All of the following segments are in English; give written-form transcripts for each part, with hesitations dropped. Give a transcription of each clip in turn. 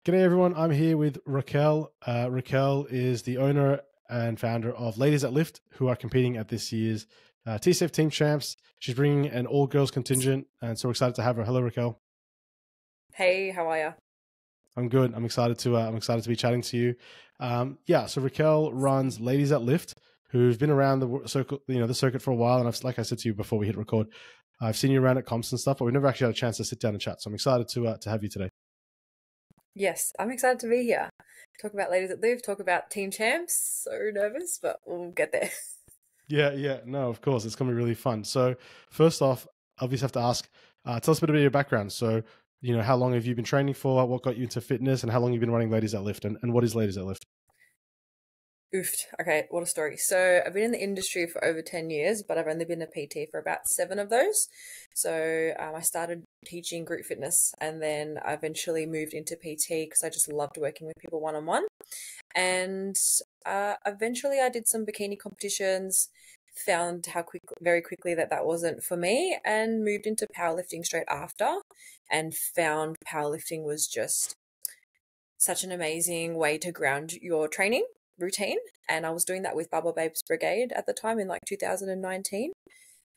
G'day everyone, I'm here with Raquel. Raquel is the owner and founder of Ladies That Lift, who are competing at this year's TCF Team Champs. She's bringing an all-girls contingent, and so excited to have her. Hello, Raquel. Hey, how are you? I'm good. I'm excited to be chatting to you. So Raquel runs Ladies That Lift, who've been around the circuit for a while, and like I said to you before we hit record, I've seen you around at comps and stuff, but we've never actually had a chance to sit down and chat. So I'm excited to have you today. Yes, I'm excited to be here. Talk about Ladies that Live, talk about Team Champs. So nervous, but we'll get there. Yeah. No, of course. It's going to be really fun. So first off, obviously have to ask, tell us a bit about your background. So, how long have you been training for? What got you into fitness, and how long have you been running Ladies That Lift, and what is Ladies That Lift? Oof. Okay, what a story. So I've been in the industry for over 10 years, but I've only been a PT for about 7 of those. So I started teaching group fitness, and then I eventually moved into PT because I just loved working with people one-on-one. And eventually I did some bikini competitions, found very quickly that wasn't for me, and moved into powerlifting straight after, and found powerlifting was just such an amazing way to ground your training routine. And I was doing that with Bubble Babes Brigade at the time in like 2019.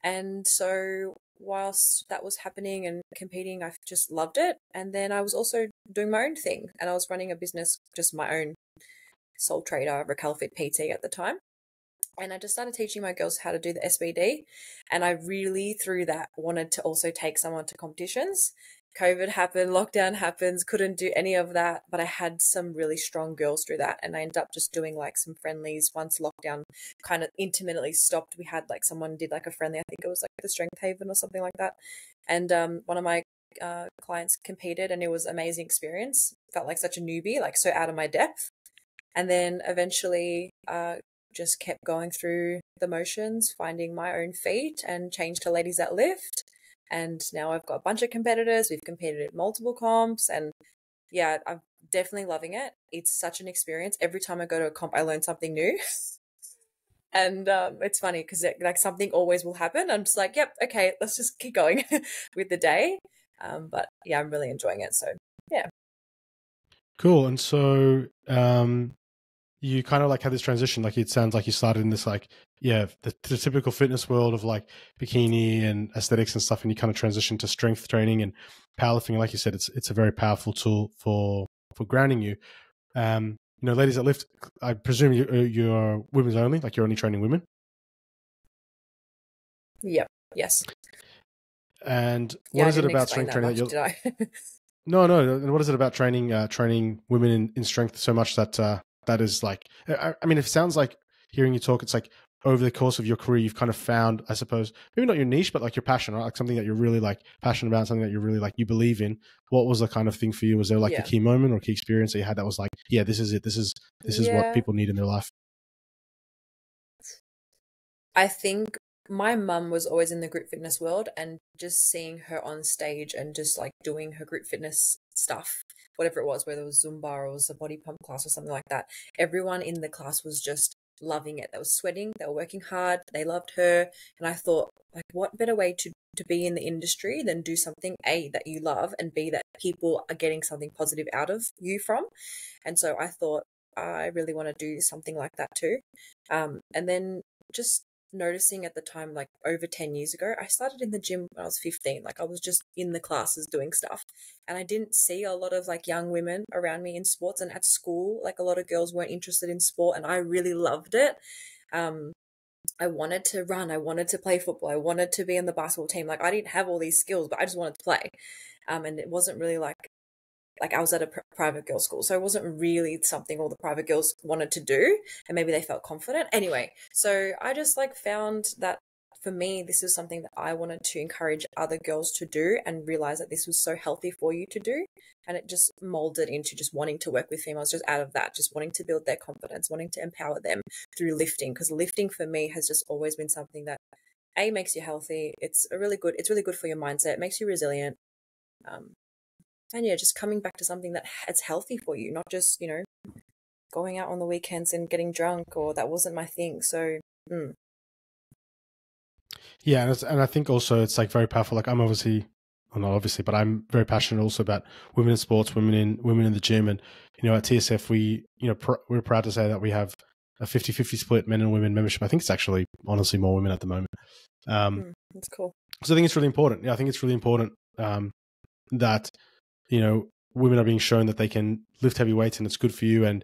And so whilst that was happening and competing, I just loved it. And then I was also doing my own thing, and I was running a business, just my own sole trader, Raquel Fit PT at the time. And I just started teaching my girls how to do the SBD. And I really, through that, wanted to also take someone to competitions. COVID happened, lockdown happens, couldn't do any of that, but I had some really strong girls through that. And I ended up just doing like some friendlies once lockdown kind of intermittently stopped. We had like someone did like a friendly, I think it was like the Strength Haven or something like that. And one of my clients competed, and it was an amazing experience. Felt like such a newbie, like so out of my depth. And then eventually just kept going through the motions, finding my own feet, and changed to Ladies That Lift. And now I've got a bunch of competitors. We've competed at multiple comps, and yeah, I'm definitely loving it. It's such an experience. Every time I go to a comp, I learn something new. And it's funny because like something always will happen. I'm just like, yep, okay, let's just keep going with the day. But yeah, I'm really enjoying it. So yeah. Cool. And so you kind of like had this transition, like it sounds like you started in this the typical fitness world of like bikini and aesthetics and stuff, and you kind of transitioned to strength training and powerlifting. Like you said, it's a very powerful tool for grounding you. Ladies That Lift, I presume you're women's only, like you're only training women. Yep. Yes. And what is it about strength training that you're? No. And what is it about training women in strength so much that is like? I mean, it sounds like hearing you talk, it's like over the course of your career, you've kind of found, I suppose, maybe not your niche, but like your passion, right? Like something that you're really like passionate about, something that you're really like you believe in. What was the kind of thing for you? Was there like a key moment or key experience that you had that was like, yeah, this is it. This is what people need in their life. I think my mum was always in the group fitness world, and just seeing her on stage and just like doing her group fitness stuff, whatever it was, whether it was Zumba or it was a body pump class or something like that, everyone in the class was just loving it. They were sweating, they were working hard, they loved her. And I thought, like, what better way to be in the industry than do something A, that you love, and B, that people are getting something positive out of you from. And so I thought, I really want to do something like that too. And then just noticing at the time, like over 10 years ago, I started in the gym when I was 15. Like I was just in the classes doing stuff, and I didn't see a lot of like young women around me in sports. And at school, like a lot of girls weren't interested in sport, and I really loved it. I wanted to run, I wanted to play football, I wanted to be in the basketball team. Like I didn't have all these skills, but I just wanted to play. And it wasn't really like I was at a private girls' school, so it wasn't really something all the private girls wanted to do, and maybe they felt confident. Anyway, so I just like found that for me, this was something that I wanted to encourage other girls to do, and realize that this was so healthy for you to do. And it just molded into just wanting to work with females just out of that, just wanting to build their confidence, wanting to empower them through lifting. Because lifting for me has just always been something that A, makes you healthy. It's really good for your mindset. It makes you resilient. And yeah, just coming back to something that it's healthy for you, not just, going out on the weekends and getting drunk, or that wasn't my thing. So, Yeah. And I think also it's like very powerful. Like I'm obviously well, not obviously, but I'm very passionate also about women in sports, women in the gym. And, at TSF, we're proud to say that we have a 50-50 split men and women membership. I think it's actually honestly more women at the moment. That's cool. So I think it's really important. Yeah, I think it's really important that, women are being shown that they can lift heavy weights and it's good for you. And,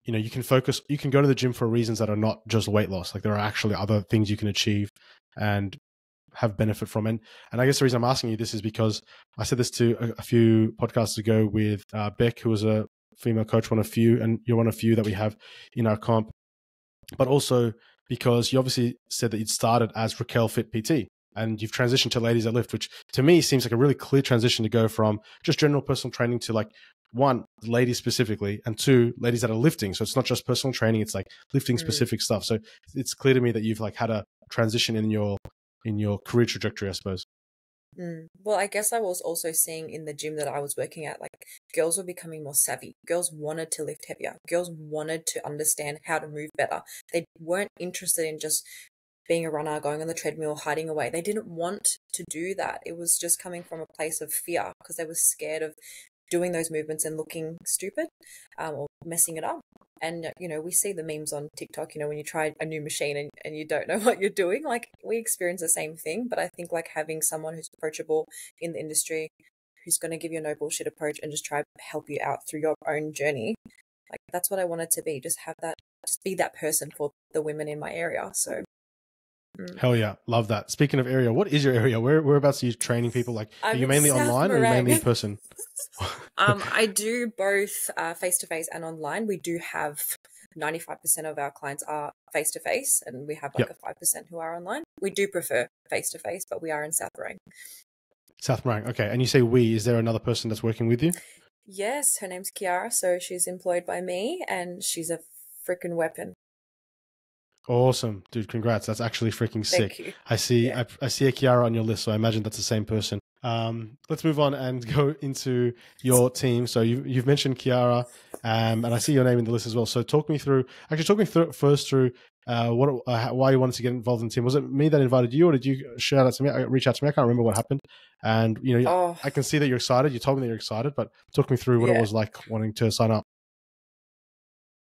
you can focus, you can go to the gym for reasons that are not just weight loss. Like there are actually other things you can achieve and have benefit from. And I guess the reason I'm asking you this is because I said this to a few podcasts ago with Beck, who was a female coach, one of few, and you're one of few that we have in our comp, but also because you obviously said that you'd started as Raquel Fit PT and you've transitioned to Ladies That Lift, which to me seems like a really clear transition to go from just general personal training to like, one, ladies specifically, and two, ladies that are lifting. So it's not just personal training, it's like lifting specific stuff. So it's clear to me that you've like had a transition in your career trajectory, I suppose. Well, I guess I was also seeing in the gym that I was working at, like girls were becoming more savvy. Girls wanted to lift heavier. Girls wanted to understand how to move better. They weren't interested in just being a runner, going on the treadmill, hiding away. They didn't want to do that. It was just coming from a place of fear because they were scared of doing those movements and looking stupid or messing it up. And, we see the memes on TikTok, when you try a new machine and you don't know what you're doing, like we experience the same thing. But I think like having someone who's approachable in the industry, who's going to give you a no bullshit approach and just try to help you out through your own journey. Like that's what I wanted to be. Just be that person for the women in my area. So. Hell yeah. Love that. Speaking of area, what is your area? Whereabouts are you training people? Like, are you mainly online or mainly in person? I do both face-to-face and online. We do have 95% of our clients are face-to-face and we have like a 5% who are online. We do prefer face-to-face, but we are in South Morang. South Morang. Okay. And you say we, is there another person that's working with you? Yes. Her name's Kiara. So she's employed by me and she's a freaking weapon. Awesome, dude! Congrats. That's actually freaking sick. Thank you. I see a Kiara on your list, so I imagine that's the same person. Let's move on and go into your team. So you've mentioned Kiara, and I see your name in the list as well. So talk me through first through why you wanted to get involved in the team. Was it me that invited you, or did you reach out to me? I can't remember what happened. And I can see that you're excited. You told me that you're excited, but talk me through what it was like wanting to sign up.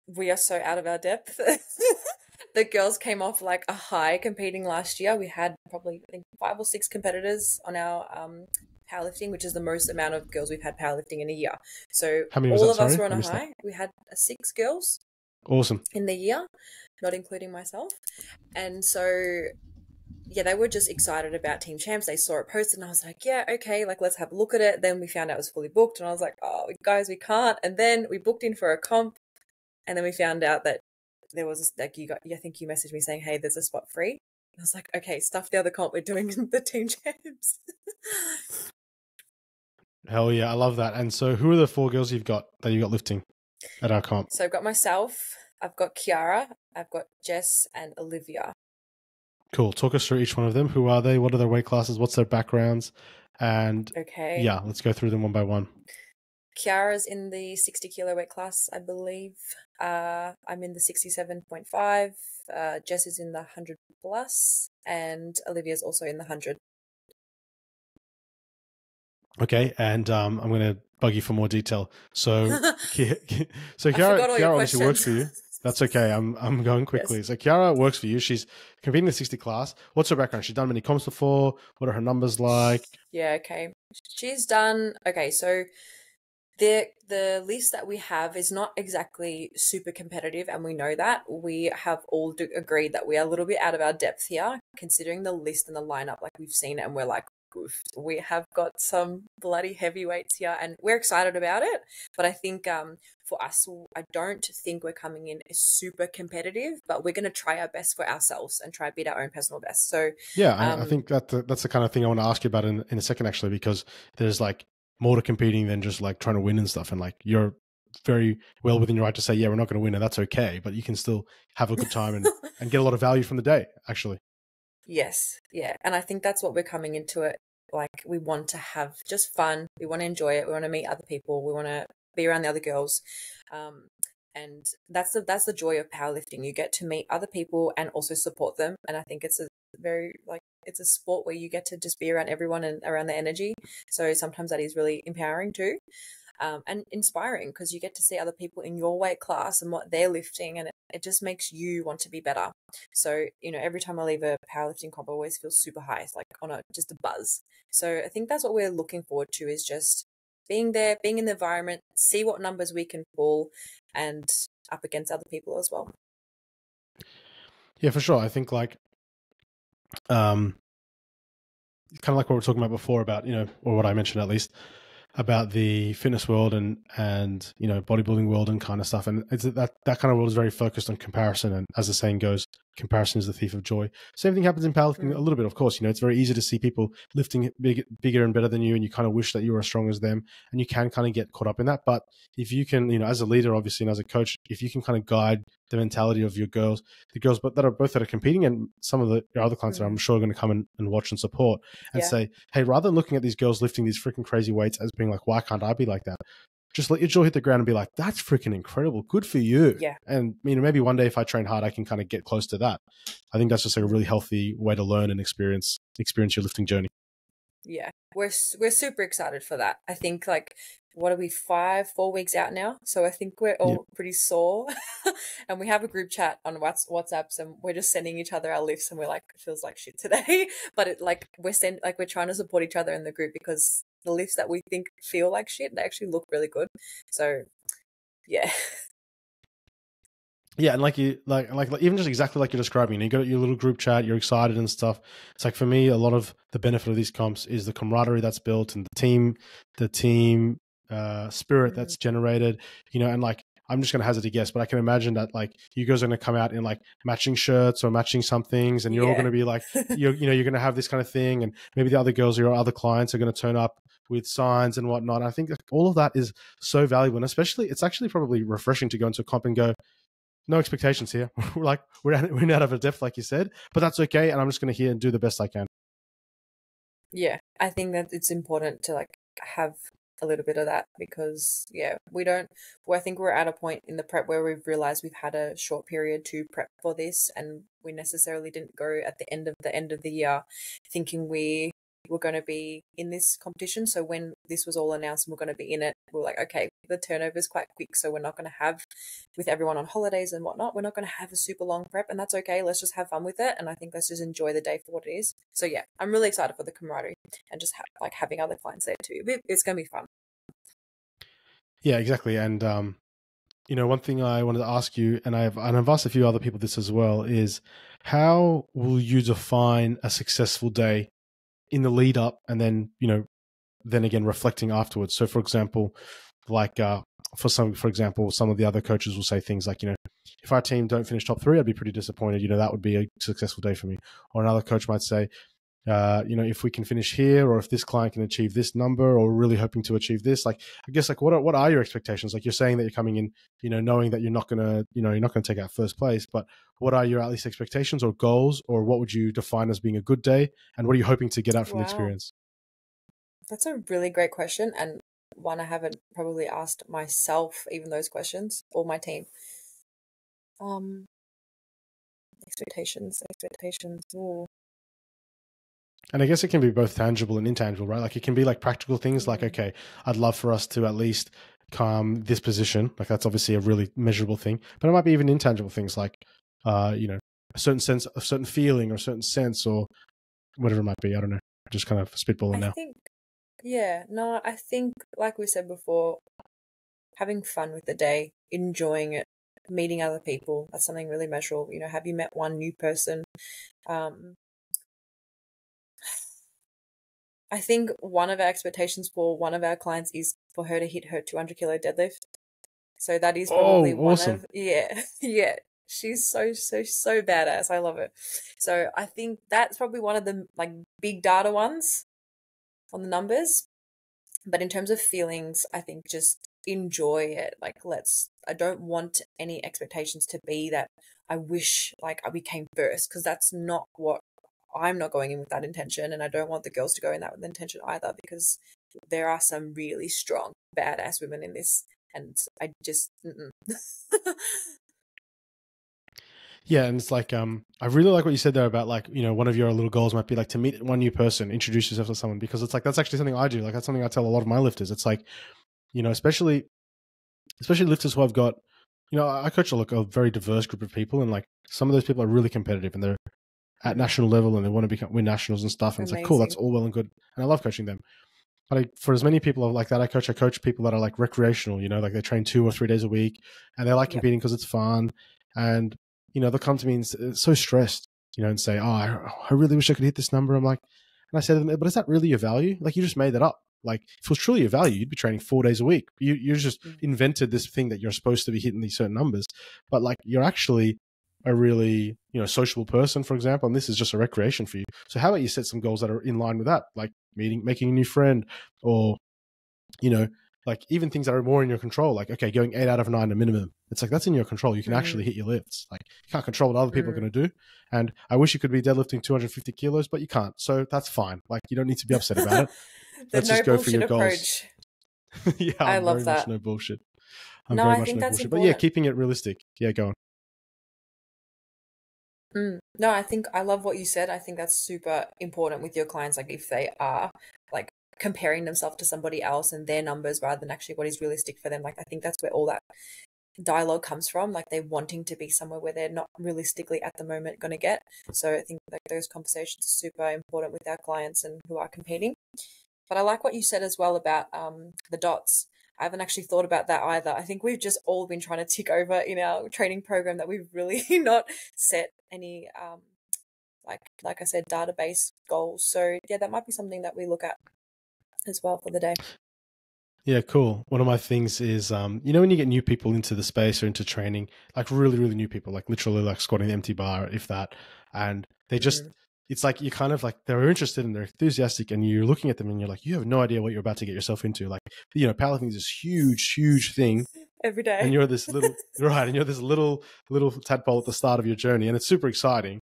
We are so out of our depth. The girls came off like a high competing last year. We had probably, I think, 5 or 6 competitors on our powerlifting, which is the most amount of girls we've had powerlifting in a year. So all of us were on a high. We had 6 girls. Awesome. In the year, not including myself. And so, yeah, they were just excited about Team Champs. They saw it posted and I was like, yeah, okay, like let's have a look at it. Then we found out it was fully booked and I was like, oh, guys, we can't. And then we booked in for a comp and then we found out that there was like I think you messaged me saying, hey, there's a spot free. And I was like, okay, stuff the other comp we're doing the Team Champs. Hell yeah, I love that. And so who are the 4 girls you've got lifting at our comp? So I've got myself, I've got Kiara, I've got Jess and Olivia. Cool. Talk us through each one of them. Who are they? What are their weight classes? What's their backgrounds? And yeah, let's go through them one by one. Kiara's in the 60 kilo weight class, I believe. I'm in the 67.5. Jess is in the 100 plus, and Olivia's also in the 100. Okay, and I'm going to bug you for more detail. So, Kiara obviously works for you. That's okay. I'm going quickly. Yes. So Kiara works for you. She's competing in the 60 class. What's her background? She's done many comps before. What are her numbers like? Yeah. Okay. She's done. Okay. So the list that we have is not exactly super competitive, and we know that. We have all agreed that we are a little bit out of our depth here, considering the list and the lineup. Like we've seen it, and we're like, oof, we have got some bloody heavyweights here, and we're excited about it. But I think for us, I don't think we're coming in super competitive, but we're going to try our best for ourselves and try to beat our own personal best. So yeah, I think that's the kind of thing I want to ask you about in a second, actually, because there's like more to competing than just like trying to win and stuff. And like you're very well within your right to say, yeah, we're not going to win, and that's okay, but you can still have a good time and get a lot of value from the day, actually. Yes. Yeah. And I think that's what we're coming into it. Like we want to have just fun. We want to enjoy it. We want to meet other people. We want to be around the other girls. And that's the joy of powerlifting. You get to meet other people and also support them. And I think it's a very like it's a sport where you get to just be around everyone and around the energy. So sometimes that is really empowering too. And inspiring, because you get to see other people in your weight class and what they're lifting, and it just makes you want to be better. So, every time I leave a powerlifting comp, I always feel super high. It's like just a buzz. So I think that's what we're looking forward to, is just being there, being in the environment, see what numbers we can pull, and up against other people as well. Yeah, for sure. I think kind of like what we were talking about before about, or what I mentioned at least, about the fitness world and bodybuilding world and kind of stuff, and it's that kind of world is very focused on comparison, and as the saying goes, comparison is the thief of joy. Same thing happens in powerlifting a little bit, of course. It's very easy to see people lifting bigger and better than you, and you kind of wish that you were as strong as them, and you can kind of get caught up in that. But if you can, as a leader, obviously, and as a coach, if you can kind of guide the mentality of your girls, but that are competing, and some of your other clients that I'm sure are going to come and watch and support, and say, hey, rather than looking at these girls lifting these freaking crazy weights as being like, why can't I be like that? Just let your jaw hit the ground and be like, that's freaking incredible. Good for you. Yeah. And maybe one day if I train hard, I can kind of get close to that. I think that's just like a really healthy way to learn and experience your lifting journey. Yeah. We're super excited for that. I think what are we, 4 weeks out now? So I think we're all pretty sore. And we have a group chat on WhatsApps, and we're just sending each other our lifts, and we're like, it feels like shit today. But we're trying to support each other in the group, because the lifts that we think feel like shit, they actually look really good. So yeah. Yeah, and like even just exactly like you're describing, you got your little group chat, you're excited and stuff. It's like, for me, a lot of the benefit of these comps is the camaraderie that's built, and the team spirit that's generated. And I'm just going to hazard a guess, but I can imagine that you guys are going to come out in matching shirts or matching some things, and you're all going to be you're going to have this kind of thing, and maybe the other girls or your other clients are going to turn up with signs and whatnot. I think all of that is so valuable, and especially it's actually probably refreshing to go into a comp and go, no expectations here. we're out of a depth, like you said, but that's okay, and I'm just going to hear and do the best I can. Yeah, I think that it's important to have a little bit of that, because I think we're at a point in the prep where we've realized we've had a short period to prep for this, and we necessarily didn't go at the end of the year thinking we were going to be in this competition. So when this was all announced and we're going to be in it, we're like, okay, the turnover is quite quick, so we're not going to have, with everyone on holidays and whatnot, we're not going to have a super long prep, and that's okay. Let's just have fun with it, and I think let's just enjoy the day for what it is. So yeah, I'm really excited for the camaraderie and just having other clients there too. It's going to be fun. Yeah, exactly. And one thing I wanted to ask you, and I've asked a few other people this as well, is how will you define a successful day in the lead up, and then then again reflecting afterwards? So, for example, for example, some of the other coaches will say things like, if our team don't finish top 3, I'd be pretty disappointed. That would be a successful day for me. Or another coach might say, if we can finish here, or if this client can achieve this number, or really hoping to achieve this. I guess what are your expectations? You're saying that you're coming in, knowing that you're not gonna take out first place, but what are your at least expectations or goals, or what would you define as being a good day, and what are you hoping to get out from the experience? That's a really great question, and one I haven't probably asked myself even those questions, or my team. Expectations. Ooh. And I guess it can be both tangible and intangible, right? It can be practical things, okay, I'd love for us to at least come this position. That's obviously a really measurable thing, but it might be even intangible things a certain sense, a certain feeling, or a certain sense, or whatever it might be. I don't know. Just kind of spitballing now. I think like we said before, having fun with the day, enjoying it, meeting other people, that's something really measurable. Have you met one new person? I think one of our expectations for one of our clients is for her to hit her 200-kilo deadlift. So that is probably awesome. one of, yeah. She's so badass. I love it. So I think that's probably one of the big data ones on the numbers. But in terms of feelings, I think just enjoy it. I don't want any expectations to be that I wish I became first, because that's not what, I'm not going in with that intention, and I don't want the girls to go in that with intention either, because there are some really strong, badass women in this, and I just Yeah, and it's like I really like what you said there about like, you know, one of your little goals might be like to meet one new person, introduce yourself to someone, because it's like that's actually something I do. Like that's something I tell a lot of my lifters. It's like, you know, especially lifters who I've got, you know, I coach a very diverse group of people, and like some of those people are really competitive and they're at national level and they want to win nationals and stuff. And it's like, cool, that's all well and good, and I love coaching them. But for as many people like that, I coach people that are like recreational, you know, like they train 2 or 3 days a week and they like competing because it's fun. And, you know, they'll come to me and so stressed, you know, and say, oh, I really wish I could hit this number. I'm like, and I say to them, but is that really your value? Like you just made that up. Like if it was truly your value, you'd be training 4 days a week. You just invented this thing that you're supposed to be hitting these certain numbers. But like you're actually a really, you know, sociable person, for example, and this is just a recreation for you. So how about you set some goals that are in line with that, like making a new friend, or, you know, like even things that are more in your control, like, okay, going 8 out of 9 a minimum. It's like, that's in your control. You can actually hit your lifts. Like you can't control what other people are going to do. And I wish you could be deadlifting 250 kilos, but you can't. So that's fine. Like you don't need to be upset about it. Let's just go for your goals. Yeah, I love that. No bullshit. No, I think that's important. But yeah, keeping it realistic. Yeah, go on. No, I love what you said. I think that's super important with your clients. Like if they are like comparing themselves to somebody else and their numbers rather than actually what is realistic for them. Like I think that's where all that dialogue comes from. Like they're wanting to be somewhere where they're not realistically at the moment going to get. So I think like those conversations are super important with our clients and who are competing. But I like what you said as well about the dots. I haven't actually thought about that either. I think we've just all been trying to tick over in our training program that we've really not set any, like I said, database goals. So yeah, that might be something that we look at as well for the day. Yeah, cool. One of my things is, you know, when you get new people into the space or into training, like really, really new people, like literally like squatting the empty bar, if that, and they just, it's like you kind of like they're interested and they're enthusiastic, and you're looking at them and you're like, you have no idea what you're about to get yourself into. Like, you know, powerlifting is this huge, huge thing every day, and you're this little right, and you're this little tadpole at the start of your journey, and it's super exciting.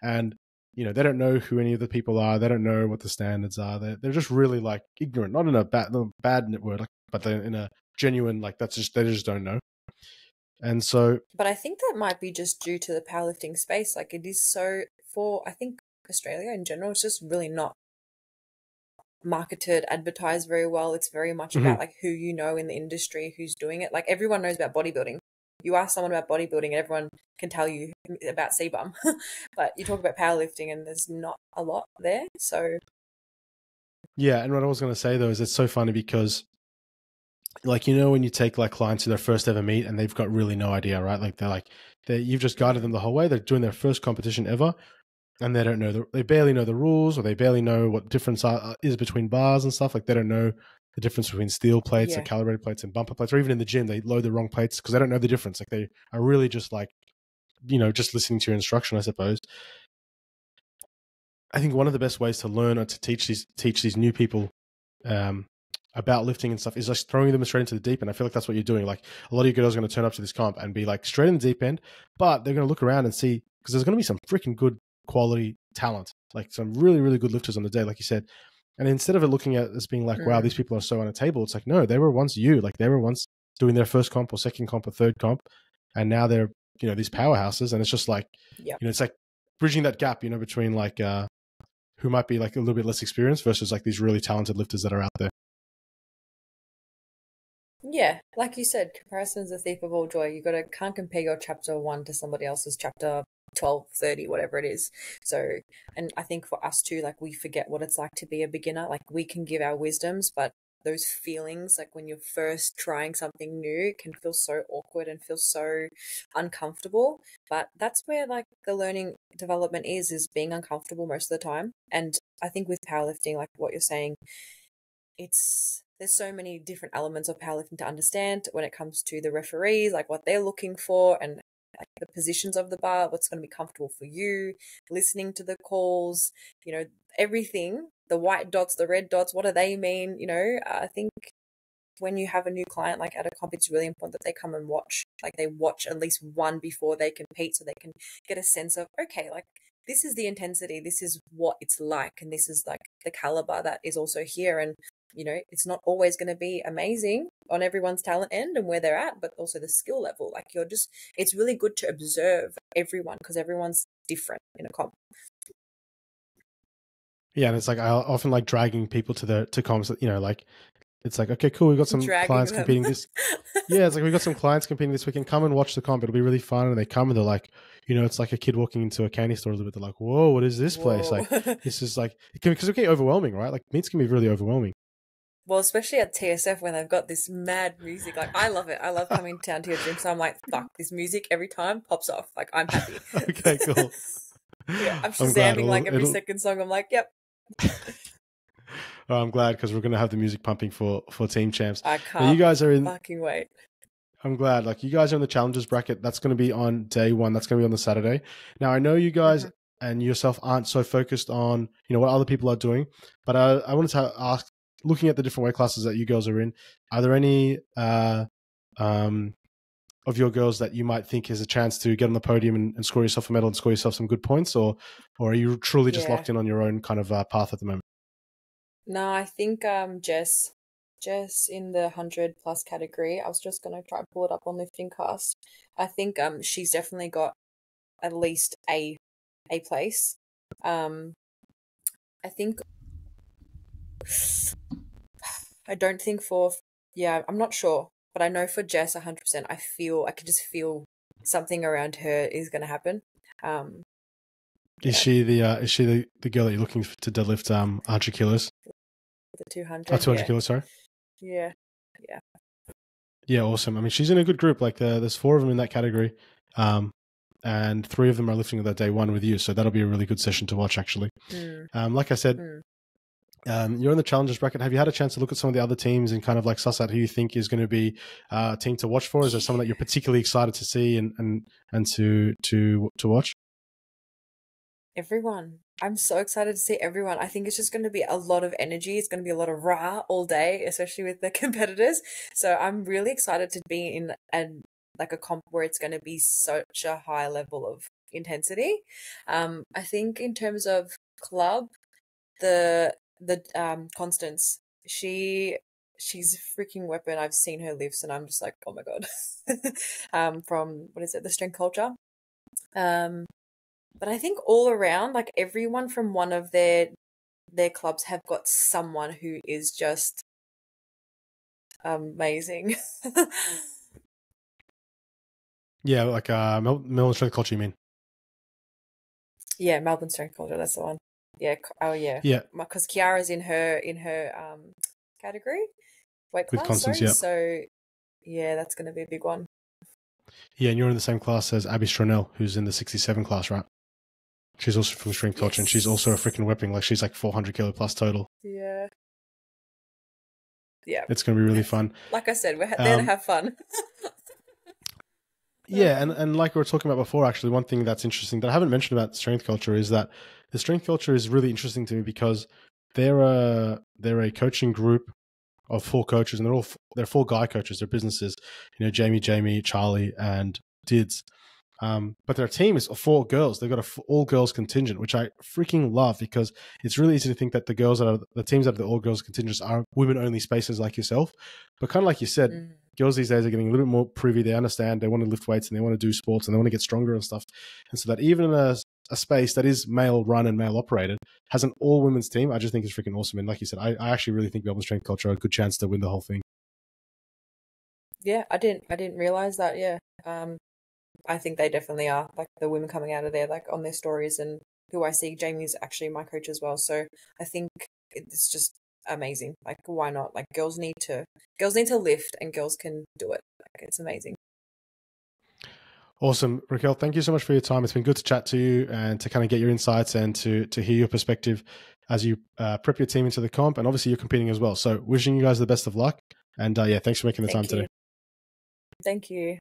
And you know, they don't know who any of the people are. They don't know what the standards are. They're just really like ignorant, not in a bad word, like, but they're in a genuine, like that's just, they just don't know. And so, but I think that might be just due to the powerlifting space. Like it is so for, I think Australia in general, it's just really not marketed, advertised very well. It's very much about like who you know in the industry, who's doing it. Like everyone knows about bodybuilding. You ask someone about bodybuilding and everyone can tell you about CBum. But you talk about powerlifting and there's not a lot there. So yeah, and what I was going to say though is it's so funny because, like, you know, when you take like clients to their first ever meet and they've got really no idea, right? Like you've just guided them the whole way. They're doing their first competition ever, and they don't know they barely know the rules, or they barely know what difference is between bars and stuff. Like they don't know the difference between steel plates, or calibrated plates, and bumper plates, or even in the gym they load the wrong plates because they don't know the difference. Like they are really just like, you know, just listening to your instruction, I suppose. I think one of the best ways to learn or to teach these new people about lifting and stuff is just throwing them straight into the deep end. I feel like that's what you're doing. Like a lot of you girls are going to turn up to this comp and be like straight in the deep end, but they're going to look around and see, because there's going to be some freaking good quality talent, like some really, really good lifters on the day, like you said. And instead of it looking at as being like, wow, these people are so unattainable, it's like, no, they were once you. Like they were once doing their first comp or second comp or third comp, and now they're, you know, these powerhouses. And it's just like, you know, it's like bridging that gap, you know, between like who might be like a little bit less experienced versus like these really talented lifters that are out there. Yeah, like you said, comparison is a thief of all joy. Can't compare your chapter 1 to somebody else's chapter 12, 30, whatever it is. So, and I think for us too, like we forget what it's like to be a beginner. Like we can give our wisdoms, but those feelings, like when you're first trying something new, can feel so awkward and feel so uncomfortable. But that's where like the learning development is being uncomfortable most of the time. And I think with powerlifting, like what you're saying, there's so many different elements of powerlifting to understand when it comes to the referees, like what they're looking for, and like the positions of the bar, what's going to be comfortable for you, listening to the calls, you know, everything, the white dots, the red dots, what do they mean? You know, I think when you have a new client like at a comp, it's really important that they come and watch, like they watch at least one before they compete, so they can get a sense of, okay, like this is the intensity, this is what it's like, and this is like the caliber that is also here. And it's not always going to be amazing on everyone's talent end and where they're at, but also the skill level. Like it's really good to observe everyone because everyone's different in a comp. Yeah, and it's like I often like dragging people to comps. Like it's like, okay, cool, we've got some clients competing this. Yeah, it's like we've got some clients competing this weekend. Come and watch the comp. It'll be really fun. And they come and they're like, it's like a kid walking into a candy store a little bit. They're like, whoa, what is this place? Like, this is like, because it can be overwhelming, right? Like meets can be really overwhelming. Well, especially at TSF when they've got this mad music. Like, I love it. I love coming down to your gym. So I'm like, fuck, this music every time pops off. Like, I'm happy. Okay, cool. Yeah, I'm shazamming like every second song. I'm like, yep. I'm glad because we're going to have the music pumping for Team Champs. I can't you guys are in, fucking wait. I'm glad. Like, you guys are in the Challengers bracket. That's going to be on day 1. That's going to be on the Saturday. Now, I know you guys and yourself aren't so focused on, what other people are doing, but I wanted to ask, looking at the different weight classes that you girls are in, are there any of your girls that you might think has a chance to get on the podium and score yourself a medal and score yourself some good points, or are you truly just locked in on your own kind of path at the moment? No, I think Jess in the 100 plus category. I was just gonna try and pull it up on Lifting Cast. I think she's definitely got at least a place. I think I don't think I'm not sure, but I know for Jess 100%. I can just feel something around her is going to happen. Is she the girl that you're looking to deadlift 100 kilos? The 200. 200 kilos, sorry. Yeah. Yeah, awesome. I mean, she's in a good group. Like there's 4 of them in that category, and 3 of them are lifting that day 1 with you. So that'll be a really good session to watch, actually. Like I said, you're in the Challengers bracket. Have you had a chance to look at some of the other teams and kind of like suss out who you think is going to be a team to watch for? Is there someone that you're particularly excited to see and to watch? Everyone. I'm so excited to see everyone. I think it's just going to be a lot of energy. It's going to be a lot of rah all day, especially with the competitors. So I'm really excited to be in a comp where it's going to be such a high level of intensity. I think in terms of club, the Constance, she's a freaking weapon. I've seen her lifts and I'm just like, oh my god. From what is it, the Strength Culture. But I think all around, like everyone from one of their clubs have got someone who is just amazing. Yeah, like Melbourne Strength Culture, you mean? Yeah, Melbourne Strength Culture, that's the one. Yeah. Oh, yeah. Yeah. Because Kiara's in her category, weight class. With Constance, yeah. So, yeah, that's going to be a big one. Yeah, and you're in the same class as Abby Stronell, who's in the 67 class, right? She's also from Strength Culture, and she's also a freaking whipping. Like, she's like 400 kilo plus total. Yeah. Yeah. It's going to be really fun. Like I said, we're there to have fun. Yeah, and like we were talking about before, actually, one thing that's interesting that I haven't mentioned about Strength Culture is that the Strength Culture is really interesting to me because they're a coaching group of 4 coaches, and they're 4 guy coaches. They're businesses, Jamie, Charlie, and Dids. But their team is 4 girls. They've got an all-girls contingent, which I freaking love because it's really easy to think that the teams that are the all-girls contingents are women-only spaces like yourself. But kind of like you said, girls these days are getting a little bit more privy. They understand. They want to lift weights and they want to do sports and they want to get stronger and stuff. And so that even in a space that is male-run and male-operated has an all-women's team, I just think it's freaking awesome. And like you said, I actually really think Melbourne Strength Culture are a good chance to win the whole thing. Yeah, I didn't realize that. Yeah. I think they definitely are, like the women coming out of there, like on their stories, and who I see. Jamie's actually my coach as well, so I think it's just amazing. Like, why not? Like, girls need to lift, and girls can do it. Like, it's amazing. Awesome, Raquel. Thank you so much for your time. It's been good to chat to you and to kind of get your insights and to hear your perspective as you prep your team into the comp, and obviously you're competing as well. So, wishing you guys the best of luck, and yeah, thanks for making the time today. Thank you.